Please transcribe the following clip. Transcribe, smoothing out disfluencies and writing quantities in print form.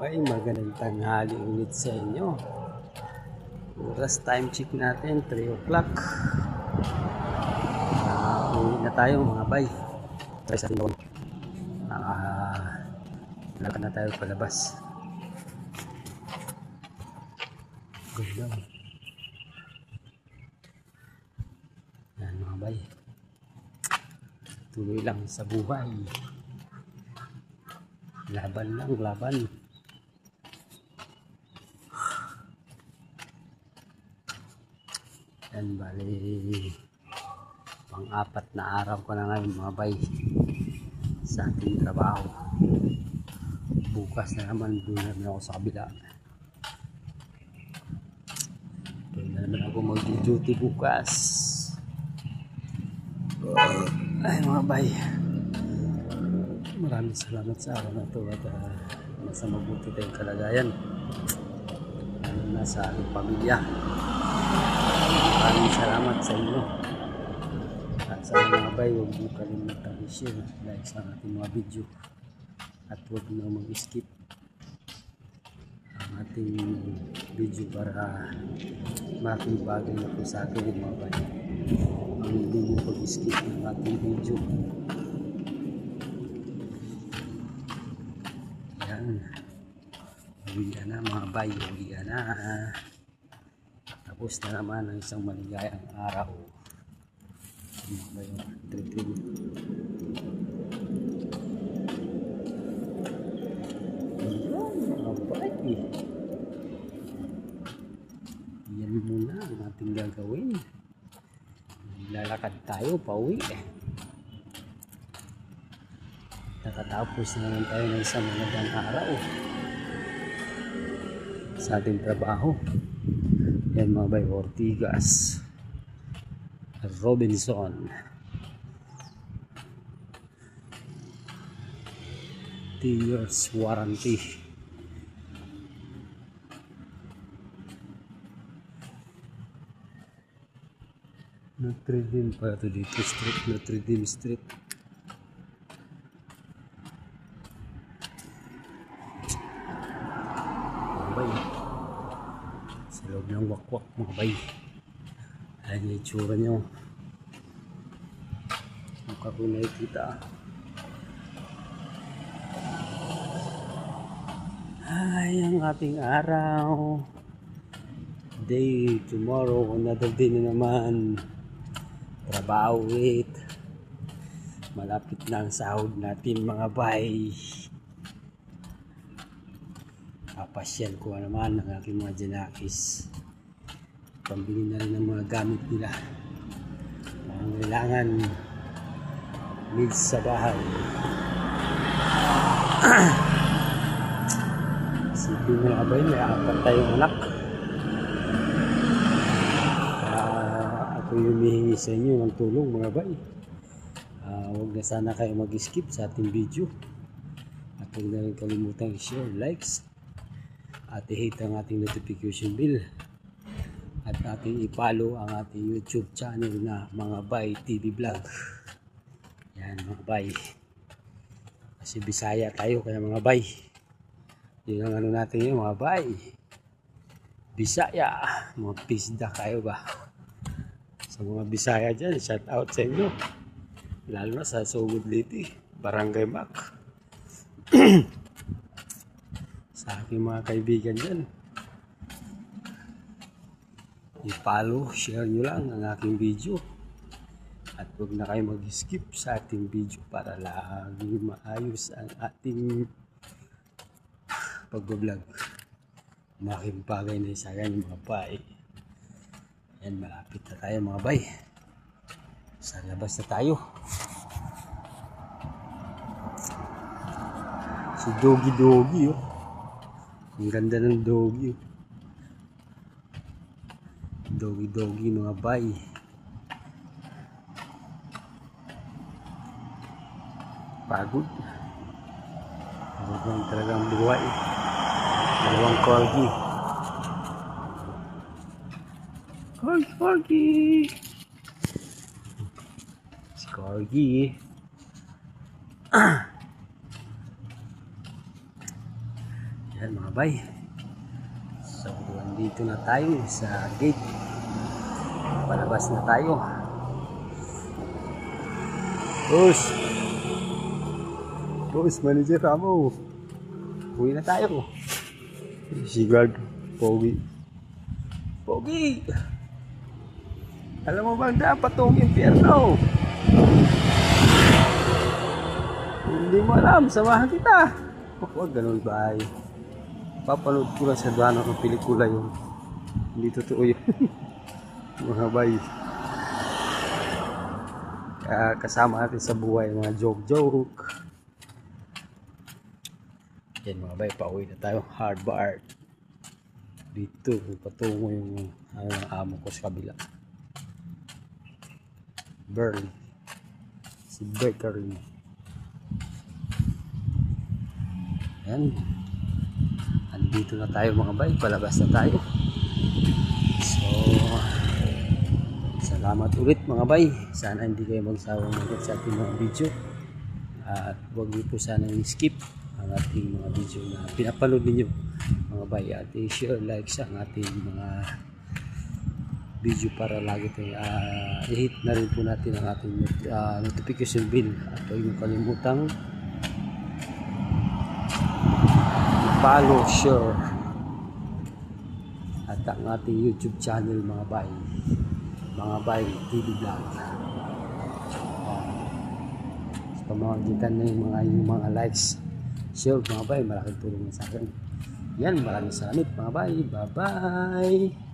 Ay, magandang tanghali ulit sa inyo. Oras time check natin, 3 o'clock. Uwi na tayo mga bay. Try sa atin. Lakad na tayo palabas. Good lang. Yan mga bay. Tuloy lang sa buhay. Laban lang, laban. Yan, bali pang-apat na araw ko na ngayon mga bay sa ating trabaho. Bukas na naman doon naman ako sa kabila. Doon na naman ako mag-duty bukas. Ay mga bay, maraming salamat sa araw na ito at nasa mabuti tayong kalagayan nasa ating pamilya. Maraming salamat sa inyo. At sa mga bay, huwag mo kalimutan i-share like sa ating mga video. At huwag na mag-skip ang ating video para makibagay na po sa akin mga bay. Ang hindi mo pag-skip ng ating video. Yan. Uwian na mga bay, uwian na. Tapos na naman ang isang maligayang araw. Ano ba yung trip-trip? Mga bay. Yan muna ang ating gagawin. Lalakad tayo pauwi. Nakatapos na naman tayo ng isang magandang araw sa ating trabaho. Yan mga bay, Ortigas Robinson 10 years warranty. Notre Dame pa ito dito, street Notre Dame Street. Mga bay, sa loob ng wakwak mga bay. Ayan yung itsura nyo. Mukha ko nakikita. Ay, ang ating araw. Day, tomorrow, another day na naman. Trabaho ulit. Malapit na ang sahod natin mga bay. Papasyal ko naman ang aking mga janakis. Pambili na rin ng mga gamit nila. Ang kailangan needs sa bahay. Sipin mo na ba yun? May apat tayong anak. Ako yung humihingi sa inyo ng tulong mga bay. Huwag na sana kayo mag-skip sa ating video. At huwag na rin kalimutang share, likes. At i-hit ang ating notification bell. At ating i-follow ang ating YouTube channel na Mga Bay TV Vlog. Yan mga bay. Kasi Bisaya tayo kaya mga bay. Yun ang ano natin yun mga bay. Bisaya. Mga pisda kayo ba? Sa mga Bisaya dyan, shout out sa inyo. Lalo na sa Sugod Liti, Barangay Mac. Sa aking mga kaibigan dyan. I-follow, share nyo lang ang aking video. At huwag na kayo mag-skip sa ating video para lagi maayos ang ating pag-vlog. Malaking bagay na isa yan mga bay. Yan, malapit na tayo mga bay. Sa labas na tayo. Si Doggy oh. Ang ganda ng Doggy oh. Doggy mga bay. Pagod. Pagod lang talagang buhay. Dalawang corgi. Corgi. Si corgi. Yan mga bay. So, nandito na tayo sa gate. Palabas na tayo. Boss, manager Ramo. Uwi na tayo. Si guard, Pogi. Alam mo bang dapat itong impyerno? Hindi mo alam, samahan kita. Huwag ganun ba ay? Papanood ko lang sa daan ng pelikula yun. Hindi totoo yun. Mga bay. Kasama natin sa buhay mga joke. Yan mga bay, pauwi na tayo. Hardbar. Dito, patungo yung amo ko sa kabila. Burn. Si Bakery. Yan. Andito na tayo mga bay. Palabas na tayo. So, salamat ulit mga bay. Sana hindi kayo magsawang mag sa ating mga video. At huwag niyo po sana i-skip ang ating mga video na pinapanood ninyo mga bay. At i-share, like sa ating mga video para lagi tayo i-hit na rin po natin ang ating notification bell. At huwag niyo kalimutang follow, share at ang ating YouTube channel mga bay TV vlog. Sa pamamagitan na yung mga likes, share mga bay, malaking tulong sa akin. Yan, maraming salamat mga bay. Bye bye.